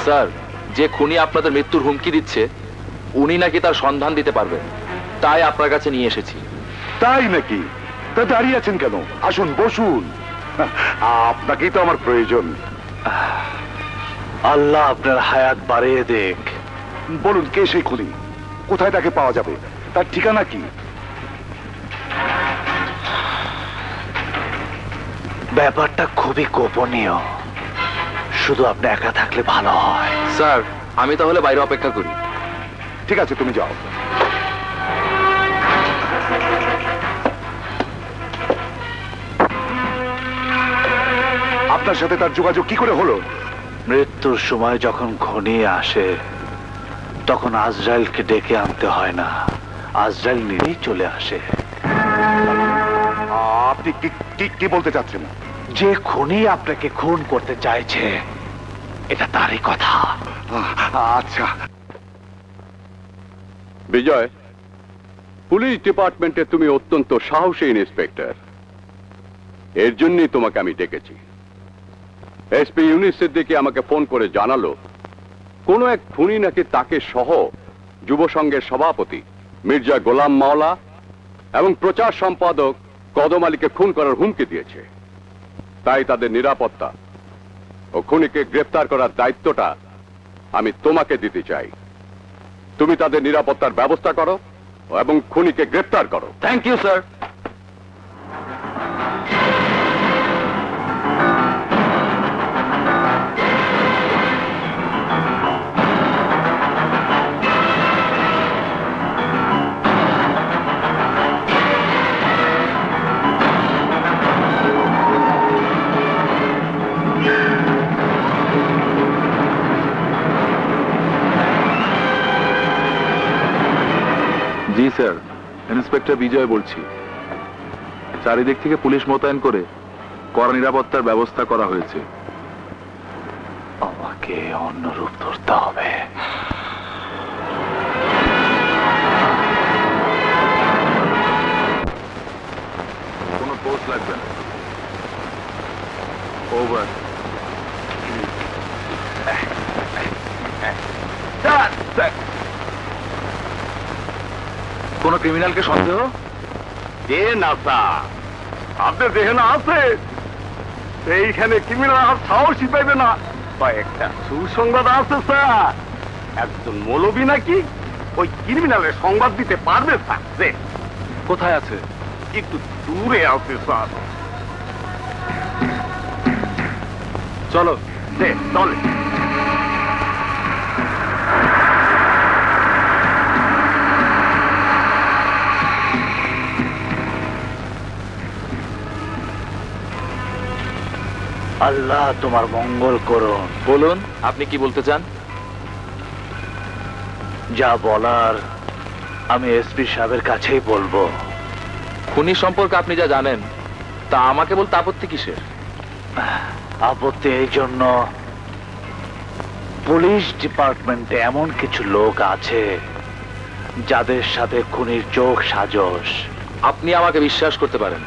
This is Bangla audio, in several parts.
স্যার, যে খুনি আপনাদের মৃত্যুর হুমকি দিচ্ছে উনি নাকি তার সন্ধান দিতে পারবেন, তাই আপনার কাছে নিয়ে এসেছি। তাই নাকি? তা দাঁড়িয়ে আছেন কেন? আসুন, বসুন। আপনাকেই তো আমার প্রয়োজন। আল্লাহ আপনার হায়াত বাড়িয়ে দেখ। বলুন, কে সেই খুনি? কোথায় তাকে পাওয়া যাবে? তার ঠিকানা কি? ব্যাপারটা খুবই গোপনীয়, শুধু আপনি একা থাকলে ভালো হয়। স্যার, আমি তাহলে বাইরে অপেক্ষা করি। ঠিক আছে, তুমি যাও। আপনার সাথে তার যোগাযোগ কি করে হলো? মৃত্যুর সময় যখন ঘনিয়ে আসে তখন আজরাইলকে ডেকে আনতে হয় না, আজরাইল নিজেই চলে আসে। আপনি কি বলতে চাচ্ছেন? যে খুনি আপনাকে খুন করতে চাইছে এটা তারই কথা। আচ্ছা। বিজয়, পুলিশ ডিপার্টমেন্টে তুমি অত্যন্ত সাহসী ইন্সপেক্টর, এর জন্যই তোমাকে আমি ডেকেছি। এসপি ইউনুস সিদ্দিকী আমাকে ফোন করে জানালো কোন এক খুনি নাকি তাকে সহ যুব সংঘের সভাপতি মির্জা গোলাম মাওলা এবং প্রচার সম্পাদক কদম আলীকে খুন করার হুমকি দিয়েছে। তাই তাদের নিরাপত্তা ও খুনিকে গ্রেফতার করার দায়িত্বটা আমি তোমাকে দিতে চাই। তুমি তাদের নিরাপত্তার ব্যবস্থা করো এবং খুনিকে গ্রেফতার করো। Thank you sir. জি স্যার, ইন্সপেক্টর বিজয় বলছি। চারিদিক থেকে পুলিশ মোতায়েন করে কড়া নিরাপত্তার ব্যবস্থা করা হয়েছে। আমাকে অন্য রূপ ধরতে হবে। কোনো পোস্ট লাগবে না। ওভার। কোন ক্রিমিনালকে সন্দেহ? যে না স্যার, আপনি যেখানে আছে সেইখানে ক্রিমিনাল আর সাহসই পাইবে না। বা একটা সুসংবাদ আছে স্যার, একজন মৌলবী নাকি ওই ক্রিমিনালের সংবাদ দিতে পারবে স্যার। যে কোথায় আছে? একটু দূরে আছে স্যার। চলো। চলে। আল্লাহ তোমার মঙ্গল করুন। বলুন, আপনি কি বলতে চান? যা বলার আমি এসপি সাহেবের কাছেই বলবো। খুনি সম্পর্কে আপনি যা জানেন তা আমাকে বলতে আপত্তি কিসের? আপত্তি এই জন্য, পুলিশ ডিপার্টমেন্টে এমন কিছু লোক আছে যাদের সাথে খুনির চোখ সাজস। আপনি আমাকে বিশ্বাস করতে পারেন।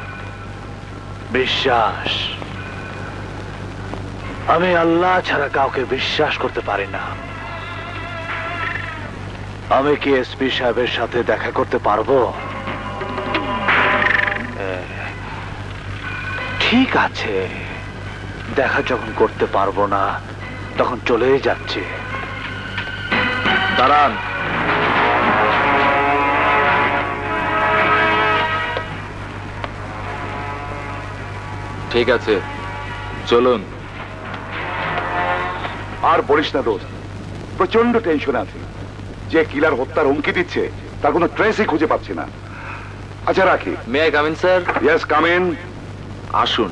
বিশ্বাস? আমি আল্লাহ ছাড়া কাউকে বিশ্বাস করতে পারি না। আমি কি এসপি সাহেবের সাথে দেখা করতে পারবো? ঠিক আছে, দেখা যখন করতে পারবো না তখন চলেই যাচ্ছে। দাঁড়ান। ঠিক আছে, চলুন। আর বলিস না দোস্ত, প্রচন্ড টেনশন আছে। যে কিলার হত্যার হুমকি দিচ্ছে তার কোনো ট্রেসই খুঁজে পাচ্ছি না। আচ্ছা, রাখি। May I come in sir? Yes, come in. আসুন।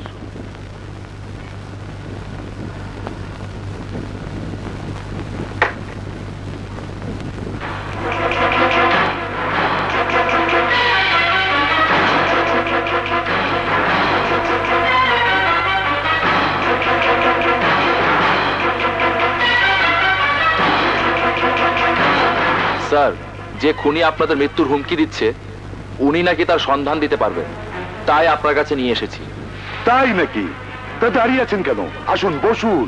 স্যার, যে খুনি আপনাদের মৃত্যুর হুমকি দিচ্ছে উনি নাকি তার সন্ধান দিতে পারবেন, তাই আপনার কাছে নিয়ে এসেছি। তাই নাকি? তা দাঁড়িয়ে আছেন কেন? আসুন, বসুন।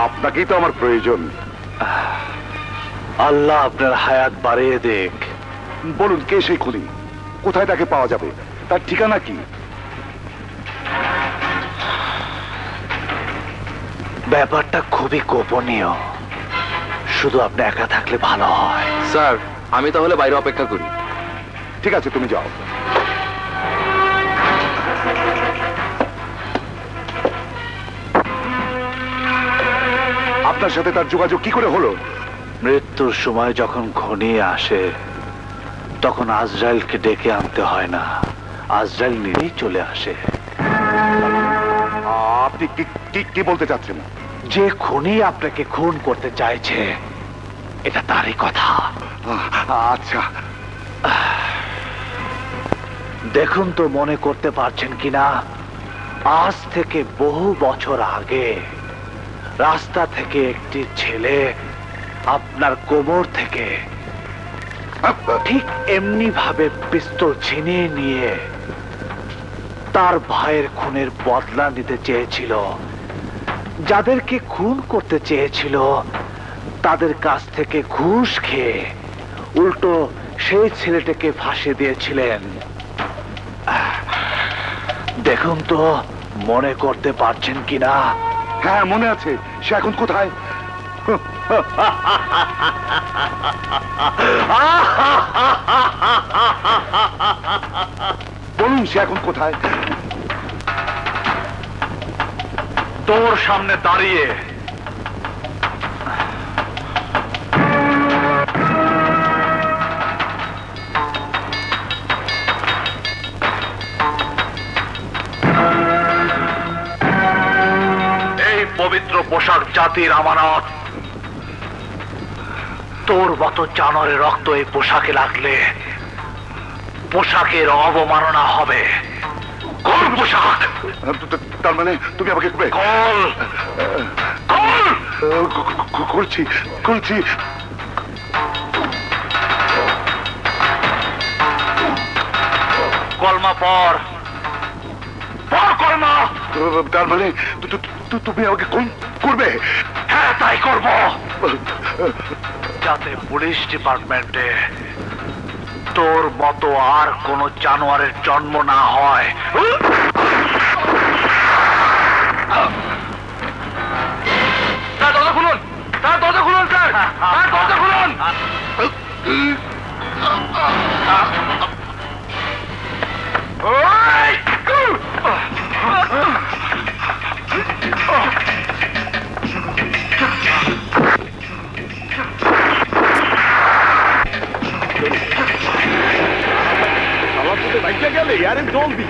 আপনাকেই তো আমার প্রয়োজন। আল্লাহ আপনার হায়াত বাড়িয়ে দেখ। বলুন, কে সেই খুনি? কোথায় তাকে পাওয়া যাবে? তার ঠিকানা কি? ব্যাপারটা খুবই গোপনীয়, শুধু আপনি একা থাকলে ভালো হয়। স্যার, আমি তাহলে বাইরে অপেক্ষা করি। ঠিক আছে, তুমি যাও। আপনার সাথে তার যোগাযোগ কি করে হলো? মৃত্যুর সময় যখন ঘনিয়ে আসে তখন আজরাইলকে ডেকে আনতে হয় না, আজরাইল নিজেই চলে আসে। আপনি কি বলতে চাচ্ছেন? যে খুনি আপনাকে খুন করতে চাইছে এটা তারই কথা। আচ্ছা, দেখুন তো মনে করতে পারছেন কিনা, আজ থেকে বহু বছর আগে রাস্তা থেকে একটি ছেলে আপনার কোমর থেকে ঠিক এমনি ভাবে পিস্তল ছিনিয়ে নিয়ে তার ভাইয়ের খুনের বদলা নিতে চেয়েছিল। যাদেরকে খুন করতে চেয়েছিল তাদের কাছ থেকে ঘুষ খেয়ে উল্টো সেই ছেলেটাকে ফাঁসি দিয়েছিলেন। দেখুন তো মনে করতে পারছেন কিনা? হ্যাঁ, মনে আছে। সে এখন কোথায়? বলুন, সে এখন কোথায়? তোর সামনে দাঁড়িয়ে। এই পবিত্র পোশাক জাতির আমানত। তোর মতো জানোয়ারের রক্ত এই পোশাকে লাগলে পোশাকের অবমাননা হবে। কোন পোশাক? তার মানে তুমি আমাকে কল করছি করছি। কলমা পর কলমা। তার মানে তুমি আমাকে কোন করবে? হ্যাঁ, তাই করব, যাতে পুলিশ ডিপার্টমেন্টে তোর মতো আর কোন জানোয়ারের জন্ম না হয়। স্যার, দরজা খুলুন! স্যার, দরজা খুলুন! স্যার, দরজা খুলুন! গেলে আরে জলদি।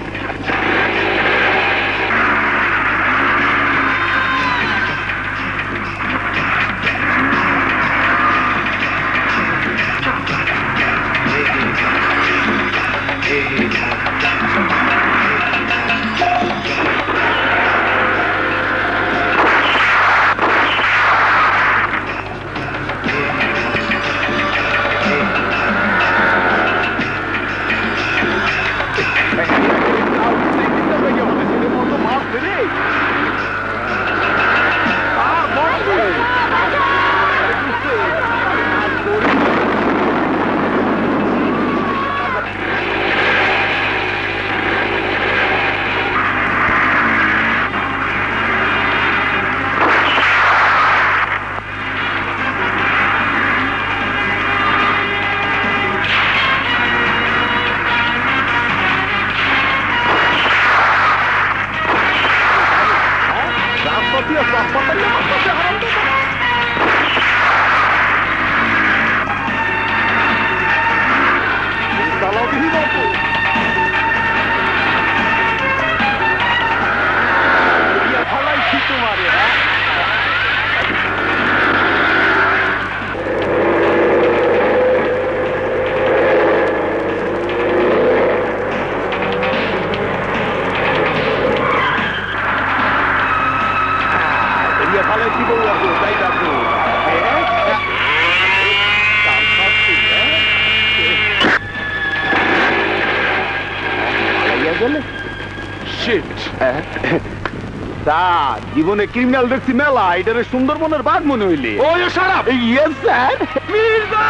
স্যার জীবনে ক্রিমিনাল দেখছি মেলা, এটারে সুন্দরবনের বাঘ মনে হইলে। ও সারাপ। Yes sir. মির্জা,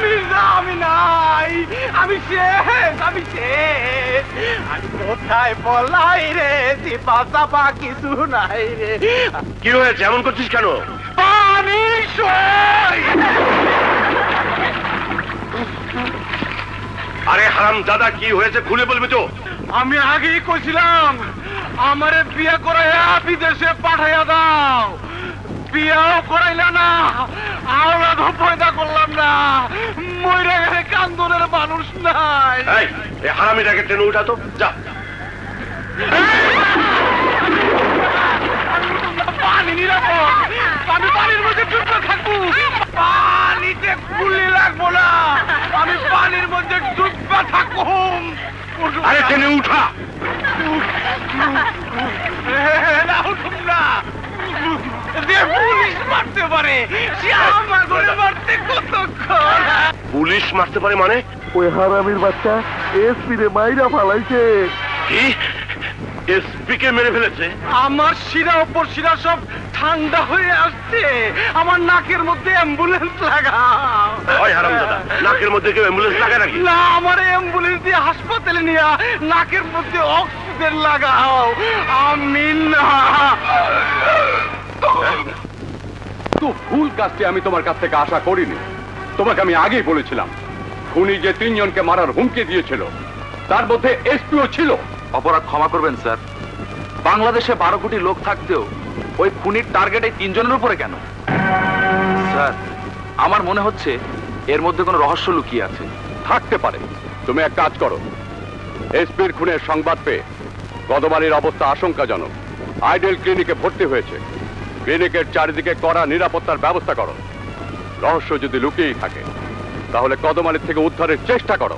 মির্জা আমি নাই, আমি শেষ, আমি শেষ। আমি কোথায় পলাই রে, চিপা চাপা কিছু নাই রে। কি হয়েছে, এমন করছিস কেন? পানি সই। আরে হারাম দাদা, কি হয়েছে খুলে বলবি তো? আমি আগেই কইছিলাম আমারে বিয়ে করাইয়া বিদেশে পাঠাইয়া দাও, বিয়েও করাইলা না, আওলাদ পয়দা করলাম না, মইরা গেলে কান্দনের মানুষ নাই। এই হারামিটাকে টেনে উঠা তো, যা। পানি নিরাপদ, আমি পানির মধ্যে ডুবে থাকবো, পানিতে গুলি লাগবো না, আমি পানির মধ্যে ডুবে থাকবো। আরে টেনে উঠা। না উঠুন না, যে পুলিশ মারতে পারে সে আমার ঘরে মারতে কতক্ষণ? পুলিশ মারতে পারে মানে? ওই হারামির বাচ্চা এসপি রে মাইরা ফালাইছে। কি এসপি কে মেরে ফেলেছে? আমার শিরা উপর শিরা সব ঠান্ডা হয়ে আসছে, আমার নাকের মধ্যে অ্যাম্বুলেন্স লাগাও। ওই হারাম দাদা, নাকের মধ্যে কেউ অ্যাম্বুলেন্স লাগায় নাকি? না, আমার অ্যাম্বুলেন্স দিয়ে হাসপাতালে নিয়ে নাকের মধ্যে অক্সিজেন লাগাও। আমি না। তো ভুল কাজটি আমি তোমার কাছ থেকে আশা করিনি। তোমাকে আমি আগেই বলেছিলাম, খুনি যে 3 জনকে মারার হুমকি দিয়েছিল তার মধ্যে এসপিও ছিল। অপরাধ ক্ষমা করবেন স্যার, বাংলাদেশে 12 কোটি লোক থাকতেও ওই খুনির টার্গেট এই 3 জনের উপরে কেন? স্যার, আমার মনে হচ্ছে এর মধ্যে কোনো রহস্য লুকিয়ে আছে। থাকতে পারে। তুমি এক কাজ করো, এসপির খুনের সংবাদ পেয়ে কদমালির অবস্থা আশঙ্কাজনক, আইডেল ক্লিনিকে ভর্তি হয়েছে। ক্লিনিকের চারিদিকে কড়া নিরাপত্তার ব্যবস্থা করো। রহস্য যদি লুকিয়েই থাকে তাহলে কদমালির থেকে উদ্ধারের চেষ্টা করো।